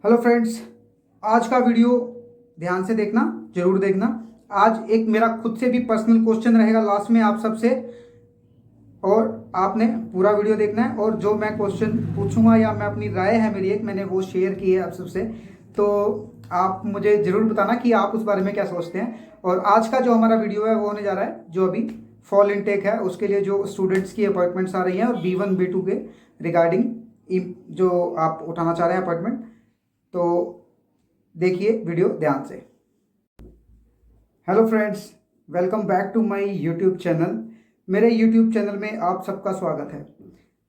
Hello friends, आज का video ध्यान से देखना, जरूर देखना। आज एक मेरा खुद से भी पर्सनल क्वेश्चन रहेगा लास्ट में आप सबसे, और आपने पूरा वीडियो देखना है। और जो मैं क्वेश्चन पूछूंगा या मैं अपनी राय है मेरी एक, मैंने वो शेयर की है आप सबसे, तो आप मुझे ज़रूर बताना कि आप उस बारे में क्या सोचते हैं। और आज का जो हमारा वीडियो है वो होने जा रहा है, जो अभी फॉल इनटेक है उसके लिए जो स्टूडेंट्स की अपॉइंटमेंट्स आ रही हैं, और B1 B2 के रिगार्डिंग जो आप उठाना चाह रहे हैं अपॉइंटमेंट। तो देखिए वीडियो ध्यान से। Hello friends, welcome back to my YouTube channel. मेरे यूट्यूब चैनल में आप सबका स्वागत है।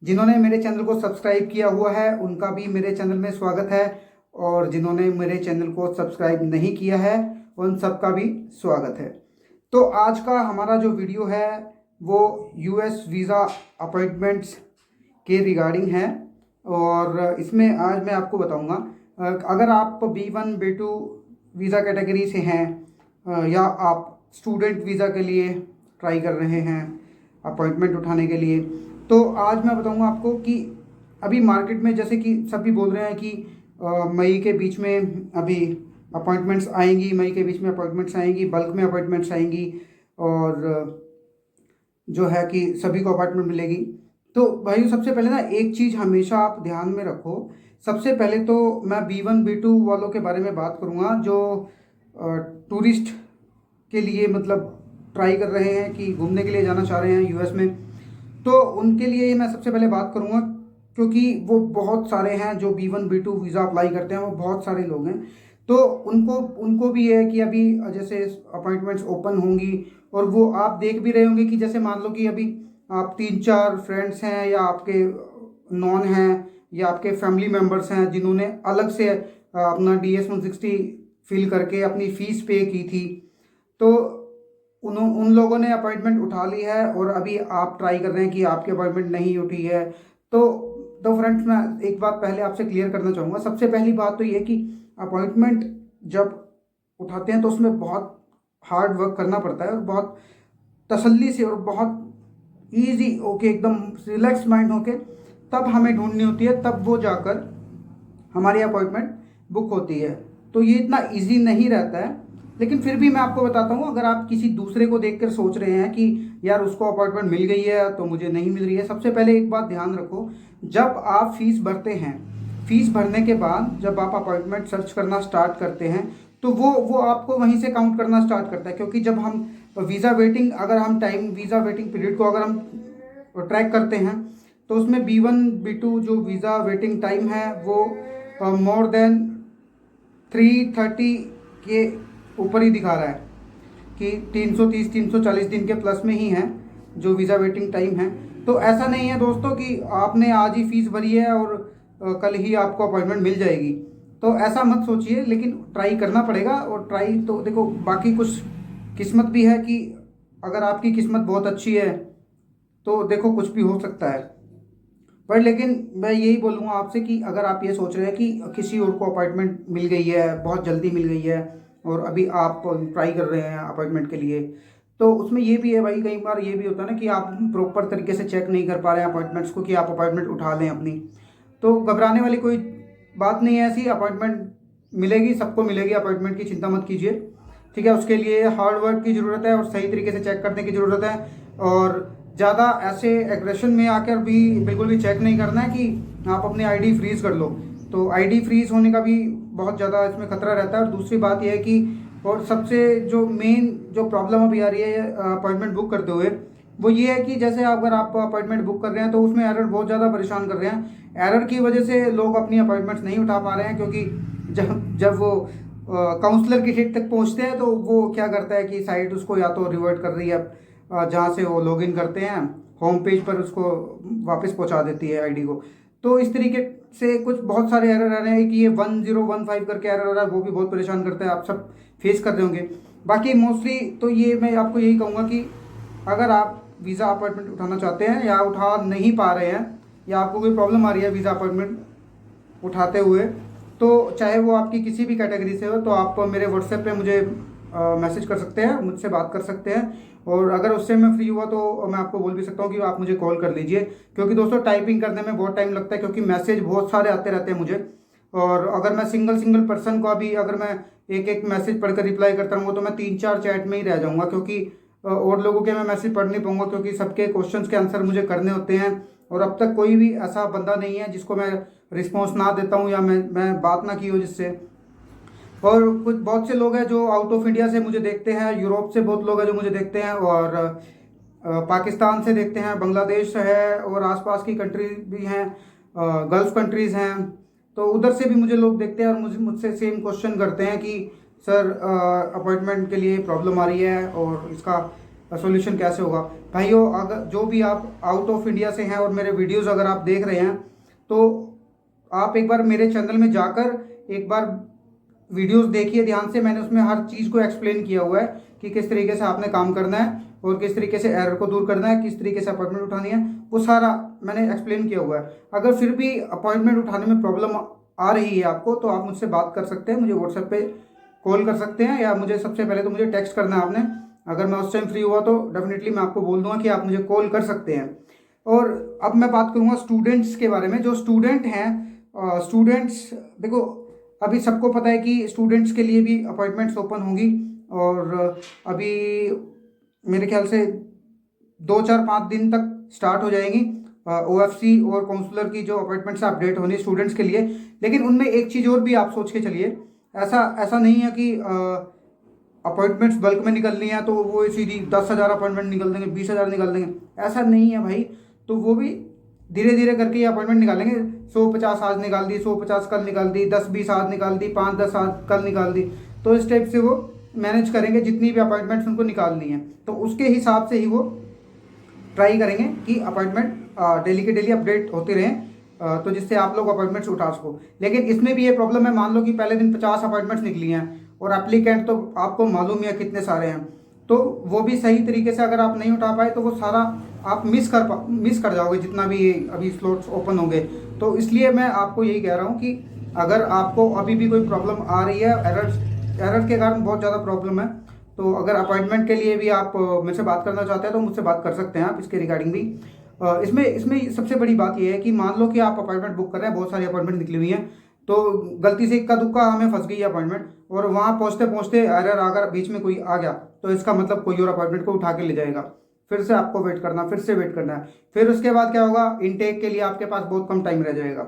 जिन्होंने मेरे चैनल को सब्सक्राइब किया हुआ है उनका भी मेरे चैनल में स्वागत है, और जिन्होंने मेरे चैनल को सब्सक्राइब नहीं किया है उन सबका भी स्वागत है। तो आज का हमारा जो वीडियो है वो US वीज़ा अपॉइंटमेंट्स के रिगार्डिंग है। और इसमें आज मैं आपको बताऊंगा, अगर आप B1 B2 वीज़ा कैटेगरी से हैं या आप स्टूडेंट वीज़ा के लिए ट्राई कर रहे हैं अपॉइंटमेंट उठाने के लिए, तो आज मैं बताऊंगा आपको कि अभी मार्केट में जैसे कि सभी बोल रहे हैं कि मई के बीच में अभी अपॉइंटमेंट्स आएंगी, मई के बीच में अपॉइंटमेंट्स आएंगी, बल्क में अपॉइंटमेंट्स आएंगी, और जो है कि सभी को अपॉइंटमेंट मिलेगी। तो भाई सबसे पहले ना एक चीज़ हमेशा आप ध्यान में रखो। सबसे पहले तो मैं B1 B2 वालों के बारे में बात करूँगा जो टूरिस्ट के लिए मतलब ट्राई कर रहे हैं कि घूमने के लिए जाना चाह रहे हैं US में। तो उनके लिए मैं सबसे पहले बात करूँगा, क्योंकि वो बहुत सारे हैं जो B1 B2 वीज़ा अप्लाई करते हैं, वो बहुत सारे लोग हैं। तो उनको उनको भी है कि अभी जैसे अपॉइंटमेंट्स ओपन होंगी, और वो आप देख भी रहे होंगे कि जैसे मान लो कि अभी आप 3-4 फ्रेंड्स हैं या आपके नॉन हैं या आपके फैमिली मेम्बर्स हैं जिन्होंने अलग से अपना DS-160 फिल करके अपनी फ़ीस पे की थी, तो उन लोगों ने अपॉइंटमेंट उठा ली है और अभी आप ट्राई कर रहे हैं कि आपकी अपॉइंटमेंट नहीं उठी है। तो फ्रेंड्स, मैं एक बात पहले आपसे क्लियर करना चाहूँगा। सबसे पहली बात तो ये कि अपॉइंटमेंट जब उठाते हैं तो उसमें बहुत हार्ड वर्क करना पड़ता है, और बहुत तसल्ली से और बहुत ईजी होके एकदम रिलैक्स माइंड होके तब हमें ढूंढनी होती है, तब वो जाकर हमारी अपॉइंटमेंट बुक होती है। तो ये इतना इजी नहीं रहता है, लेकिन फिर भी मैं आपको बताता हूँ, अगर आप किसी दूसरे को देखकर सोच रहे हैं कि यार उसको अपॉइंटमेंट मिल गई है तो मुझे नहीं मिल रही है, सबसे पहले एक बात ध्यान रखो। जब आप फीस भरते हैं, फीस भरने के बाद जब आप अपॉइंटमेंट सर्च करना स्टार्ट करते हैं, तो वो आपको वहीं से काउंट करना स्टार्ट करता है। क्योंकि जब हम वीज़ा वेटिंग, अगर हम टाइम वीज़ा वेटिंग पीरियड को अगर हम ट्रैक करते हैं, तो उसमें B1 B2 जो वीज़ा वेटिंग टाइम है वो मोर देन 330 के ऊपर ही दिखा रहा है कि 330-340 दिन के प्लस में ही है जो वीज़ा वेटिंग टाइम है। तो ऐसा नहीं है दोस्तों कि आपने आज ही फीस भरी है और कल ही आपको अपॉइंटमेंट मिल जाएगी, तो ऐसा मत सोचिए। लेकिन ट्राई करना पड़ेगा, और ट्राई तो देखो, बाकी कुछ किस्मत भी है कि अगर आपकी किस्मत बहुत अच्छी है तो देखो कुछ भी हो सकता है। पर लेकिन मैं यही बोलूँगा आपसे कि अगर आप ये सोच रहे हैं कि किसी और को अपॉइंटमेंट मिल गई है, बहुत जल्दी मिल गई है, और अभी आप ट्राई कर रहे हैं अपॉइंटमेंट के लिए, तो उसमें ये भी है भाई, कई बार ये भी होता है ना कि आप प्रॉपर तरीके से चेक नहीं कर पा रहे हैं अपॉइंटमेंट्स को कि आप अपॉइंटमेंट उठा लें अपनी। तो घबराने वाली कोई बात नहीं है, ऐसी अपॉइंटमेंट मिलेगी, सबको मिलेगी अपॉइंटमेंट की चिंता मत कीजिए, ठीक है। उसके लिए हार्ड वर्क की ज़रूरत है और सही तरीके से चेक करने की ज़रूरत है, और ज़्यादा ऐसे एग्रेशन में आकर भी बिल्कुल भी चेक नहीं करना है कि आप अपनी ID फ्रीज़ कर लो। तो ID फ्रीज़ होने का भी बहुत ज़्यादा इसमें खतरा रहता है। और दूसरी बात यह है कि, और सबसे जो मेन जो प्रॉब्लम अभी आ रही है अपॉइंटमेंट बुक करते हुए, वो ये है कि जैसे अगर आप अपॉइंटमेंट बुक कर रहे हैं तो उसमें एरर बहुत ज़्यादा परेशान कर रहे हैं। एरर की वजह से लोग अपनी अपॉइंटमेंट्स नहीं उठा पा रहे हैं, क्योंकि जब वो काउंसलर की डेट तक पहुंचते हैं तो वो क्या करता है कि साइट उसको या तो रिवर्ट कर रही है जहाँ से वो लॉगिन करते हैं होम पेज पर, उसको वापस पहुंचा देती है ID को। तो इस तरीके से कुछ बहुत सारे एरर आ रहे हैं कि ये 1015 करके एरर आ रहा है, वो भी बहुत परेशान करता है, आप सब फेस कर रहे होंगे। बाकी मोस्टली तो ये मैं आपको यही कहूँगा कि अगर आप वीज़ा अपॉइंटमेंट उठाना चाहते हैं या उठा नहीं पा रहे हैं, या आपको कोई प्रॉब्लम आ रही है वीज़ा अपॉइंटमेंट उठाते हुए, तो चाहे वो आपकी किसी भी कैटेगरी से हो, तो आप मेरे व्हाट्सएप पे मुझे मैसेज कर सकते हैं, मुझसे बात कर सकते हैं। और अगर उससे मैं फ्री हुआ तो मैं आपको बोल भी सकता हूँ कि आप मुझे कॉल कर लीजिए, क्योंकि दोस्तों टाइपिंग करने में बहुत टाइम लगता है, क्योंकि मैसेज बहुत सारे आते रहते हैं मुझे। और अगर मैं सिंगल सिंगल पर्सन को अभी अगर मैं एक एक मैसेज पढ़कर रिप्लाई करता रहूँगा तो मैं 3-4 चैट में ही रह जाऊँगा, क्योंकि और लोगों के मैं मैसेज पढ़ नहीं पाऊँगा, क्योंकि सबके क्वेश्चंस के आंसर मुझे करने होते हैं। और अब तक कोई भी ऐसा बंदा नहीं है जिसको मैं रिस्पॉन्स ना देता हूँ या मैं बात ना की हो जिससे। और कुछ बहुत से लोग हैं जो आउट ऑफ इंडिया से मुझे देखते हैं, यूरोप से बहुत लोग हैं जो मुझे देखते हैं, और पाकिस्तान से देखते हैं, बांग्लादेश है, और आसपास की कंट्री भी हैं, गल्फ कंट्रीज़ हैं। तो उधर से भी मुझे लोग देखते हैं और मुझसे सेम क्वेश्चन करते हैं कि सर अपॉइंटमेंट के लिए प्रॉब्लम आ रही है और इसका सॉल्यूशन कैसे होगा। भाइयों, अगर जो भी आप आउट ऑफ इंडिया से हैं और मेरे वीडियोस अगर आप देख रहे हैं तो आप एक बार मेरे चैनल में जाकर एक बार वीडियोस देखिए ध्यान से। मैंने उसमें हर चीज़ को एक्सप्लेन किया हुआ है कि किस तरीके से आपने काम करना है और किस तरीके से एरर को दूर करना है, किस तरीके से अपॉइंटमेंट उठानी है, वो सारा मैंने एक्सप्लेन किया हुआ है। अगर फिर भी अपॉइंटमेंट उठाने में प्रॉब्लम आ रही है आपको तो आप मुझसे बात कर सकते हैं, मुझे व्हाट्सएप पे कॉल कर सकते हैं, या मुझे सबसे पहले तो मुझे टेक्स्ट करना है आपने। अगर मैं उस टाइम फ्री हुआ तो डेफिनेटली मैं आपको बोल दूंगा कि आप मुझे कॉल कर सकते हैं। और अब मैं बात करूंगा स्टूडेंट्स के बारे में। जो स्टूडेंट हैं, स्टूडेंट्स देखो, अभी सबको पता है कि स्टूडेंट्स के लिए भी अपॉइंटमेंट्स ओपन होंगी, और अभी मेरे ख्याल से 2-4-5 दिन तक स्टार्ट हो जाएंगी OFC और काउंसलर की जो अपॉइंटमेंट्स अपडेट होनी स्टूडेंट्स के लिए। लेकिन उनमें एक चीज़ और भी आप सोच के चलिए, ऐसा ऐसा नहीं है कि अपॉइंटमेंट्स बल्क में निकलनी है तो वो सीधी 10,000 अपॉइंटमेंट निकल देंगे, 20,000 निकाल देंगे, ऐसा नहीं है भाई। तो वो भी धीरे धीरे करके ये अपॉइंटमेंट निकालेंगे। 150 आज निकाल दी, 150 कल निकाल दी, 10-20 आज निकाल दी, 5-10 आज कल निकाल दी। तो इस टाइप से वो मैनेज करेंगे, जितनी भी अपॉइंटमेंट्स उनको निकालनी है तो उसके हिसाब से ही वो ट्राई करेंगे कि अपॉइंटमेंट डेली के डेली अपडेट होते रहें, तो जिससे आप लोग अपॉइंटमेंट्स उठा सको। लेकिन इसमें भी ये प्रॉब्लम है, मान लो कि पहले दिन 50 अपॉइंटमेंट्स निकली हैं और एप्लीकेंट तो आपको मालूम है कितने सारे हैं, तो वो भी सही तरीके से अगर आप नहीं उठा पाए तो वो सारा आप मिस कर जाओगे जितना भी ये अभी स्लॉट्स ओपन होंगे। तो इसलिए मैं आपको यही कह रहा हूँ कि अगर आपको अभी भी कोई प्रॉब्लम आ रही है, एरर के कारण बहुत ज़्यादा प्रॉब्लम है, तो अगर अपॉइंटमेंट के लिए भी आप मुझसे बात करना चाहते हैं तो मुझसे बात कर सकते हैं आप इसके रिगार्डिंग भी। इसमें इसमें सबसे बड़ी बात यह है कि मान लो कि आप अपॉइंटमेंट बुक कर रहे हैं, बहुत सारी अपॉइंटमेंट निकली हुई हैं, तो गलती से इक्का दुक्का हमें फंस गई अपॉइंटमेंट और वहाँ पहुँचते पहुँचते एरर अगर बीच में कोई आ गया तो इसका मतलब कोई और अपॉइंटमेंट को उठा के ले जाएगा, फिर से आपको वेट करना, फिर से वेट करना है। फिर उसके बाद क्या होगा, इनटेक के लिए आपके पास बहुत कम टाइम रह जाएगा।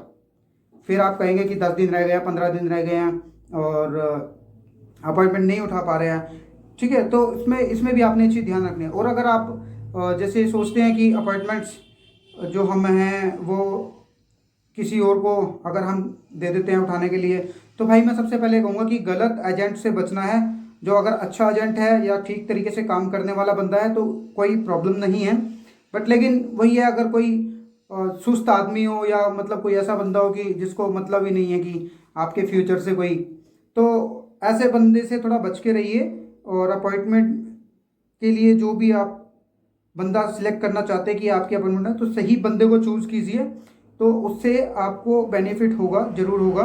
फिर आप कहेंगे कि 10 दिन रह गए हैं, 15 दिन रह गए हैं और अपॉइंटमेंट नहीं उठा पा रहे हैं। ठीक है, तो इसमें इसमें भी आपने चीज़ ध्यान रखनी है। और अगर आप जैसे सोचते हैं कि अपॉइंटमेंट्स जो हम हैं वो किसी और को अगर हम दे देते हैं उठाने के लिए, तो भाई मैं सबसे पहले कहूँगा कि गलत एजेंट से बचना है। जो अगर अच्छा एजेंट है या ठीक तरीके से काम करने वाला बंदा है तो कोई प्रॉब्लम नहीं है। बट लेकिन वही है, अगर कोई सुस्त आदमी हो या मतलब कोई ऐसा बंदा हो कि जिसको मतलब ही नहीं है कि आपके फ्यूचर से कोई, तो ऐसे बंदे से थोड़ा बच के रहिए। और अपॉइंटमेंट के लिए जो भी आप बंदा सिलेक्ट करना चाहते हैं कि आपकी अपॉइंटमेंट है, तो सही बंदे को चूज़ कीजिए, तो उससे आपको बेनिफिट होगा, ज़रूर होगा।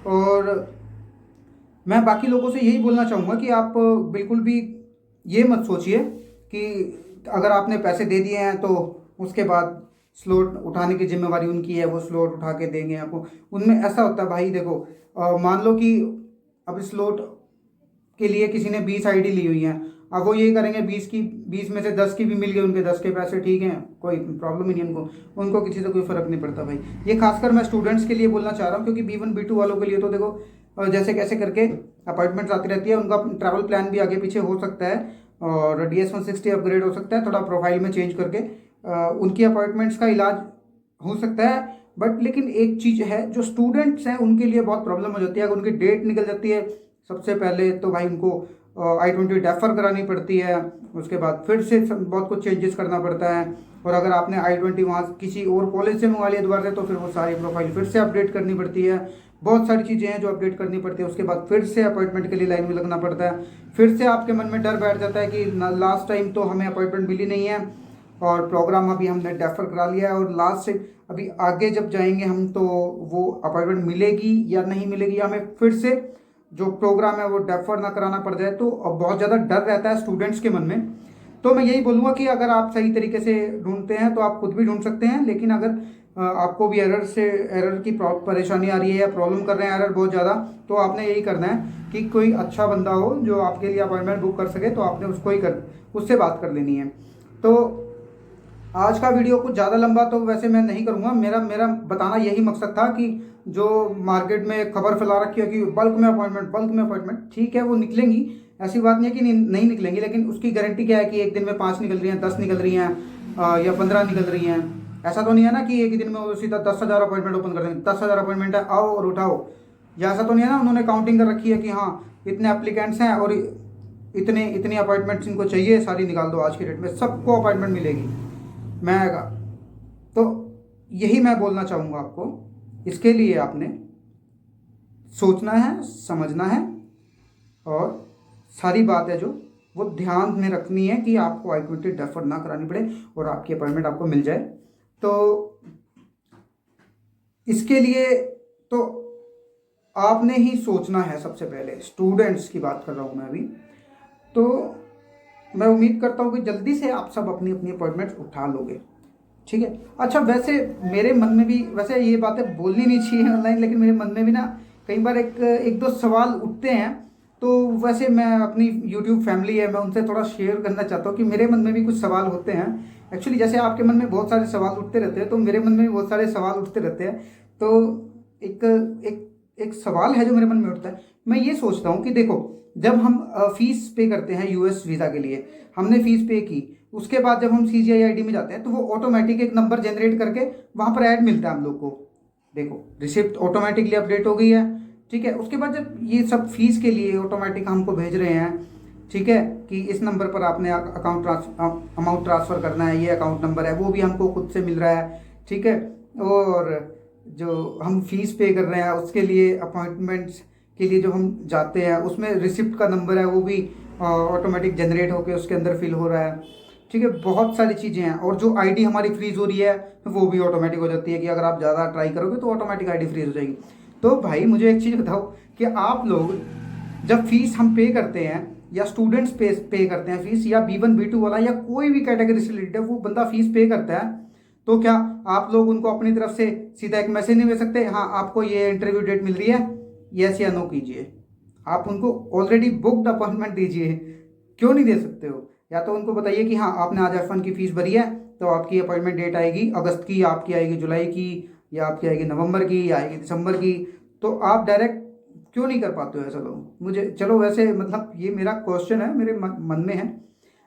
और मैं बाकी लोगों से यही बोलना चाहूँगा कि आप बिल्कुल भी ये मत सोचिए कि अगर आपने पैसे दे दिए हैं तो उसके बाद स्लॉट उठाने की जिम्मेवारी उनकी है, वो स्लॉट उठा के देंगे आपको। उनमें ऐसा होता है भाई, देखो मान लो कि अब स्लॉट के लिए किसी ने 20 आईडी ली हुई हैं, अब वो ये करेंगे 20 में से 10 की भी मिल गई, उनके 10 के पैसे ठीक हैं, कोई प्रॉब्लम ही नहीं उनको किसी से कोई फ़र्क नहीं पड़ता भाई। ये खासकर मैं स्टूडेंट्स के लिए बोलना चाह रहा हूँ, क्योंकि B1 B2 वालों के लिए तो देखो जैसे कैसे करके अपॉइंटमेंट्स आती रहती है, उनका ट्रैवल प्लान भी आगे पीछे हो सकता है और DS-160 अपग्रेड हो सकता है, थोड़ा प्रोफाइल में चेंज करके उनकी अपॉइंटमेंट्स का इलाज हो सकता है। बट लेकिन एक चीज़ है, जो स्टूडेंट्स हैं उनके लिए बहुत प्रॉब्लम हो जाती है। अगर उनकी डेट निकल जाती है सबसे पहले तो भाई उनको I-20 डेफर करानी पड़ती है, उसके बाद फिर से बहुत कुछ चेंजेस करना पड़ता है। और अगर आपने I-20 वहाँ किसी और कॉलेज से मंगवा लिया दोबारा से, तो फिर वो सारी प्रोफाइल फिर से अपडेट करनी पड़ती है। बहुत सारी चीज़ें हैं जो अपडेट करनी पड़ती है। उसके बाद फिर से अपॉइंटमेंट के लिए लाइन में लगना पड़ता है। फिर से आपके मन में डर बैठ जाता है कि लास्ट टाइम तो हमें अपॉइंटमेंट मिली नहीं है और प्रोग्राम अभी हमने डेफर करा लिया है, और लास्ट से अभी आगे जब जाएंगे हम तो वो अपॉइंटमेंट मिलेगी या नहीं मिलेगी, हमें फिर से जो प्रोग्राम है वो डेफर ना कराना पड़ जाए। तो अब बहुत ज़्यादा डर रहता है स्टूडेंट्स के मन में। तो मैं यही बोलूँगा कि अगर आप सही तरीके से ढूंढते हैं तो आप खुद भी ढूंढ सकते हैं, लेकिन अगर आपको भी एरर की परेशानी आ रही है या प्रॉब्लम कर रहे हैं एरर बहुत ज़्यादा, तो आपने यही करना है कि कोई अच्छा बंदा हो जो आपके लिए अपॉइंटमेंट बुक कर सके, तो आपने उससे बात कर लेनी है। तो आज का वीडियो कुछ ज़्यादा लंबा तो वैसे मैं नहीं करूँगा, मेरा मेरा बताना यही मकसद था कि जो मार्केट में खबर फैला रखी है कि बल्क में अपॉइंटमेंट, ठीक है वो निकलेंगी, ऐसी बात नहीं है कि नहीं निकलेंगी, लेकिन उसकी गारंटी क्या है कि एक दिन में 5 निकल रही हैं, 10 निकल रही हैं या 15 निकल रही हैं। ऐसा तो नहीं है ना कि एक ही दिन में वो सीधा 10,000 अपॉइंटमेंट ओपन कर देंगे, 10,000 अपॉइंटमेंट है आओ और उठाओ, या ऐसा तो नहीं है ना उन्होंने काउंटिंग कर रखी है कि हाँ इतने एप्लीकेंट्स हैं और इतने इतनी अपॉइंटमेंट्स इनको चाहिए, सारी निकाल दो, आज की डेट में सबको अपॉइंटमेंट मिलेगी। मैं तो यही मैं बोलना चाहूँगा आपको, इसके लिए आपने सोचना है, समझना है, और सारी बात है जो वो ध्यान में रखनी है कि आपको I-20 डेफर ना करानी पड़े और आपकी अपॉइंटमेंट आपको मिल जाए। तो इसके लिए तो आपने ही सोचना है सबसे पहले, स्टूडेंट्स की बात कर रहा हूँ मैं अभी। तो मैं उम्मीद करता हूँ कि जल्दी से आप सब अपनी अपनी अपॉइंटमेंट उठा लोगे, ठीक है। अच्छा वैसे मेरे मन में भी, वैसे ये बातें बोलनी नहीं चाहिए ऑनलाइन, लेकिन मेरे मन में भी ना कई बार एक दो सवाल उठते हैं, तो वैसे मैं अपनी यूट्यूब फैमिली है, मैं उनसे थोड़ा शेयर करना चाहता हूँ कि मेरे मन में भी कुछ सवाल होते हैं। एक्चुअली जैसे आपके मन में बहुत सारे सवाल उठते रहते हैं, तो मेरे मन में भी बहुत सारे सवाल उठते रहते हैं। तो एक एक एक सवाल है जो मेरे मन में उठता है, मैं ये सोचता हूँ कि देखो, जब हम फीस पे करते हैं यूएस वीज़ा के लिए, हमने फीस पे की, उसके बाद जब हम CGI-ID में जाते हैं तो वो ऑटोमेटिक एक नंबर जनरेट करके वहाँ पर ऐड मिलता है हम लोग को। देखो रिसिप्ट ऑटोमेटिकली अपडेट हो गई है, ठीक है। उसके बाद जब ये सब फीस के लिए ऑटोमेटिक हमको भेज रहे हैं, ठीक है, कि इस नंबर पर आपने अमाउंट ट्रांसफ़र करना है, ये अकाउंट नंबर है, वो भी हमको खुद से मिल रहा है, ठीक है। और जो हम फीस पे कर रहे हैं उसके लिए, अपॉइंटमेंट्स के लिए जो हम जाते हैं, उसमें रिसिप्ट का नंबर है वो भी ऑटोमेटिक जनरेट होकर उसके अंदर फिल हो रहा है, ठीक है। बहुत सारी चीज़ें हैं, और जो आईडी हमारी फ्रीज हो रही है वो भी ऑटोमेटिक हो जाती है कि अगर आप ज़्यादा ट्राई करोगे तो ऑटोमेटिक आईडी फ्रीज हो जाएगी। तो भाई मुझे एक चीज़ बताओ कि आप लोग जब फीस हम पे करते हैं, या स्टूडेंट्स पे करते हैं फीस, या B1 B2 वाला या कोई भी कैटेगरी से रिलेटेड वो बंदा फीस पे करता है, तो क्या आप लोग उनको अपनी तरफ से सीधा एक मैसेज नहीं भेज सकते, हाँ आपको ये इंटरव्यू डेट मिल रही है, यस या नो कीजिए। आप उनको ऑलरेडी बुक्ड अपॉइंटमेंट दीजिए, क्यों नहीं दे सकते हो? या तो उनको बताइए कि हाँ आपने आज F1 की फ़ीस भरी है, तो आपकी अपॉइंटमेंट डेट आएगी अगस्त की, आपकी आएगी जुलाई की, या आपकी आएगी नवंबर की, या आएगी दिसंबर की। तो आप डायरेक्ट क्यों नहीं कर पाते हो ऐसा लोग? मुझे चलो वैसे मतलब ये मेरा क्वेश्चन है, मेरे मन में है।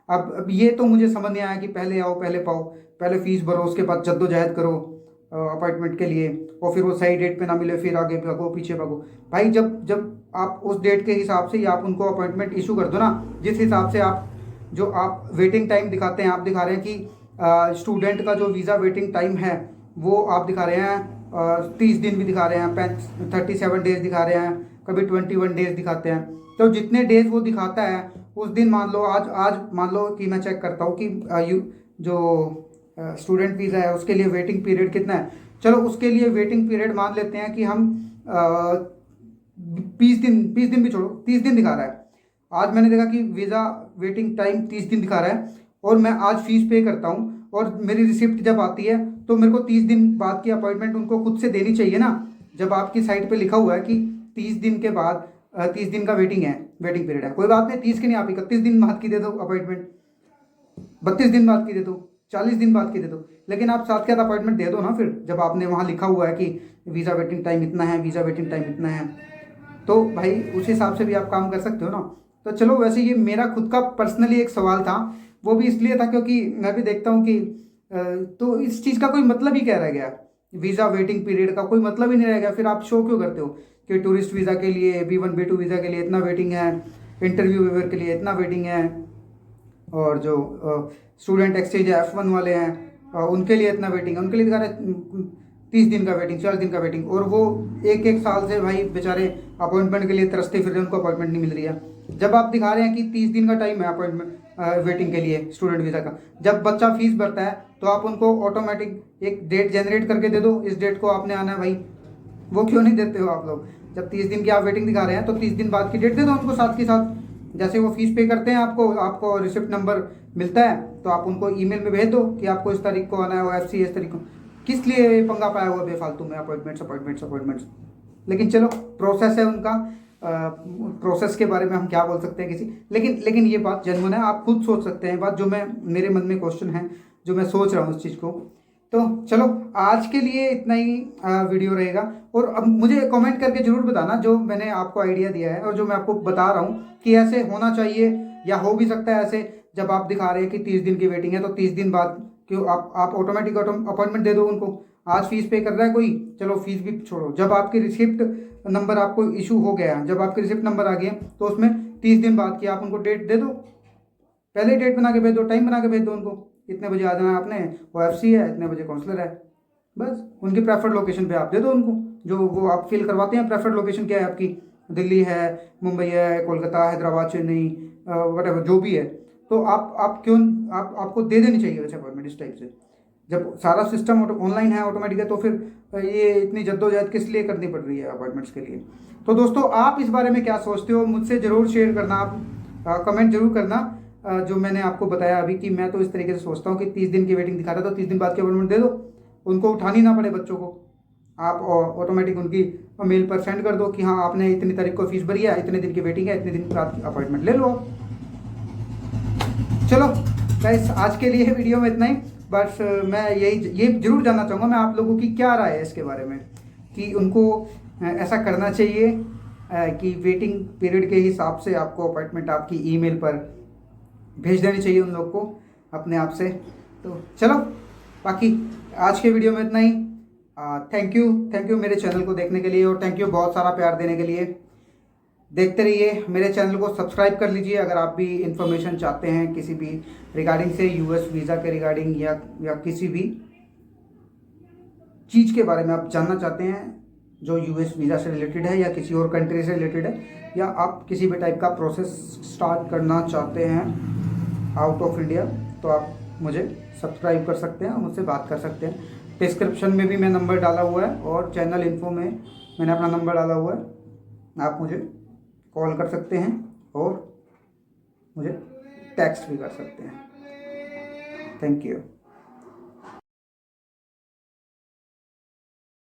अब ये तो मुझे समझ नहीं आया कि पहले आओ पहले पाओ, पहले फीस भरो उसके बाद जद्दोजहद करो अपॉइंटमेंट के लिए, और फिर वो सही डेट पे ना मिले फिर आगे भागो पीछे भागो। भाई जब जब आप उस डेट के हिसाब से ही आप उनको अपॉइंटमेंट इशू कर दो ना, जिस हिसाब से आप वेटिंग टाइम दिखाते हैं, आप दिखा रहे हैं कि स्टूडेंट का जो वीज़ा वेटिंग टाइम है वो आप दिखा रहे हैं 30 दिन भी दिखा रहे हैं, 37 डेज दिखा रहे हैं, कभी 21 डेज दिखाते हैं। तो जितने डेज वो दिखाता है उस दिन मान लो, आज मान लो कि मैं चेक करता हूँ कि जो स्टूडेंट वीज़ा है उसके लिए वेटिंग पीरियड कितना है। चलो उसके लिए वेटिंग पीरियड मान लेते हैं कि हम 20 दिन भी छोड़ो, 30 दिन दिखा रहा है। आज मैंने देखा कि वीज़ा वेटिंग टाइम 30 दिन दिखा रहा है, और मैं आज फीस पे करता हूँ, और मेरी रिसिप्ट जब आती है तो मेरे को 30 दिन बाद की अपॉइंटमेंट उनको खुद से देनी चाहिए ना। जब आपकी साइट पे लिखा हुआ है कि 30 दिन के बाद 30 दिन का वेटिंग पीरियड है, कोई बात नहीं, 30 की नहीं, आप 31 दिन बाद की दे दो अपॉइंटमेंट, 32 दिन बाद की दे दो, 40 दिन बाद की दे दो, लेकिन आप साथ के साथ अपॉइंटमेंट दे दो ना। फिर जब आपने वहाँ लिखा हुआ है कि वीज़ा वेटिंग टाइम इतना है, वीज़ा वेटिंग टाइम इतना है, तो भाई उस हिसाब से भी आप काम कर सकते हो ना। तो चलो वैसे ये मेरा खुद का पर्सनली एक सवाल था, वो भी इसलिए था क्योंकि मैं भी देखता हूँ कि तो इस चीज़ का कोई मतलब ही क्या रह गया, वीज़ा वेटिंग पीरियड का कोई मतलब ही नहीं रह गया। फिर आप शो क्यों करते हो कि टूरिस्ट वीज़ा के लिए, B1 B2 वीज़ा के लिए इतना वेटिंग है, इंटरव्यू वेवर के लिए इतना वेटिंग है, और जो स्टूडेंट एक्सचेंज F1 वाले हैं उनके लिए इतना वेटिंग है, उनके लिए दिखा रहे 30 दिन का वेटिंग, 40 दिन का वेटिंग, और वो एक साल से भाई बेचारे अपॉइंटमेंट के लिए तरसते फिर रहे, उनको अपॉइंटमेंट नहीं मिल रही है। जब आप दिखा रहे हैं कि 30 दिन का टाइम है अपॉइंटमेंट वेटिंग के लिए स्टूडेंट वीज़ा का, जब बच्चा फीस भरता है तो आप उनको ऑटोमेटिक एक डेट जनरेट करके दे दो, इस डेट को आपने आना है भाई, वो क्यों नहीं देते हो आप लोग? जब 30 दिन की आप वेटिंग दिखा रहे हैं तो 30 दिन बाद की डेट दे दो उनको साथ के साथ। जैसे वो फीस पे करते हैं, आपको रिसिप्ट नंबर मिलता है, तो आप उनको ईमेल में भेज दो कि आपको इस तारीख को आना है, वो FC इस तारीख को। किस लिए ये पंगा पाया हुआ बेफालतू में अपॉइंटमेंट्स। लेकिन चलो प्रोसेस है उनका, प्रोसेस के बारे में हम क्या बोल सकते हैं किसी, लेकिन ये बात जेन्युइन है, आप खुद सोच सकते हैं बात, जो मैं मेरे मन में क्वेश्चन है जो मैं सोच रहा हूँ उस चीज़ को। तो चलो आज के लिए इतना ही वीडियो रहेगा। और अब मुझे कमेंट करके ज़रूर बताना जो मैंने आपको आइडिया दिया है और जो मैं आपको बता रहा हूँ कि ऐसे होना चाहिए या हो भी सकता है ऐसे। जब आप दिखा रहे हैं कि 30 दिन की वेटिंग है तो 30 दिन बाद क्यों आप ऑटोमेटिक अपॉइंटमेंट दे दो उनको। आज फीस पे कर रहा है कोई, चलो फीस भी छोड़ो, जब आपकी रिसिप्ट नंबर आपको इशू हो गया, जब आपके रिसिप्ट नंबर आ गए तो उसमें 30 दिन बाद की आप उनको डेट दे दो, पहले डेट बना के भेज दो, टाइम बना के भेज दो उनको, इतने बजे आ जाना आपने, OFC है, इतने बजे काउंसलर है, बस उनकी प्रेफर्ड लोकेशन पे आप दे दो उनको, जो वो आप फिल करवाते हैं। प्रेफर्ड लोकेशन क्या है आपकी, दिल्ली है, मुंबई है, कोलकाता, हैदराबाद, चेन्नई, वटेवर जो भी है, तो आप क्यों आपको दे देनी चाहिए वैसे अपॉइंटमेंट इस टाइप से। जब सारा सिस्टम ऑनलाइन है, ऑटोमेटिक है, तो फिर ये इतनी जद्दोजहद किस लिए करनी पड़ रही है अपॉइंटमेंट्स के लिए। तो दोस्तों आप इस बारे में क्या सोचते हो मुझसे ज़रूर शेयर करना, आप कमेंट जरूर करना। जो मैंने आपको बताया अभी कि मैं तो इस तरीके से सोचता हूँ कि 30 दिन की वेटिंग दिखा रहा था, तो 30 दिन बाद की अपॉइंटमेंट दे दो, उनको उठानी ना पड़े बच्चों को, आप ऑटोमेटिक उनकी मेल पर सेंड कर दो कि हाँ आपने इतनी तारीख को फीस भरी है, इतने दिन की वेटिंग है, इतने दिन बाद अपॉइंटमेंट ले लो आप। चलो गाइस आज के लिए वीडियो में इतना ही। बस मैं ये जरूर जानना चाहूँगा मैं आप लोगों की क्या राय है इसके बारे में, कि उनको ऐसा करना चाहिए कि वेटिंग पीरियड के हिसाब से आपको अपॉइंटमेंट आपकी ईमेल पर भेज देनी चाहिए उन लोग को अपने आप से। तो चलो बाकी आज के वीडियो में इतना ही। थैंक यू मेरे चैनल को देखने के लिए, और थैंक यू बहुत सारा प्यार देने के लिए। देखते रहिए, मेरे चैनल को सब्सक्राइब कर लीजिए अगर आप भी इंफॉर्मेशन चाहते हैं किसी भी रिगार्डिंग से, US वीज़ा के रिगार्डिंग या किसी भी चीज़ के बारे में आप जानना चाहते हैं जो US वीज़ा से रिलेटेड है या किसी और कंट्री से रिलेटेड है, या आप किसी भी टाइप का प्रोसेस स्टार्ट करना चाहते हैं आउट ऑफ इंडिया, तो आप मुझे सब्सक्राइब कर सकते हैं, मुझसे बात कर सकते हैं। डिस्क्रिप्शन में भी मैं नंबर डाला हुआ है और चैनल इन्फो में मैंने अपना नंबर डाला हुआ है, आप मुझे कॉल कर सकते हैं और मुझे टेक्स्ट भी कर सकते हैं। Thank you.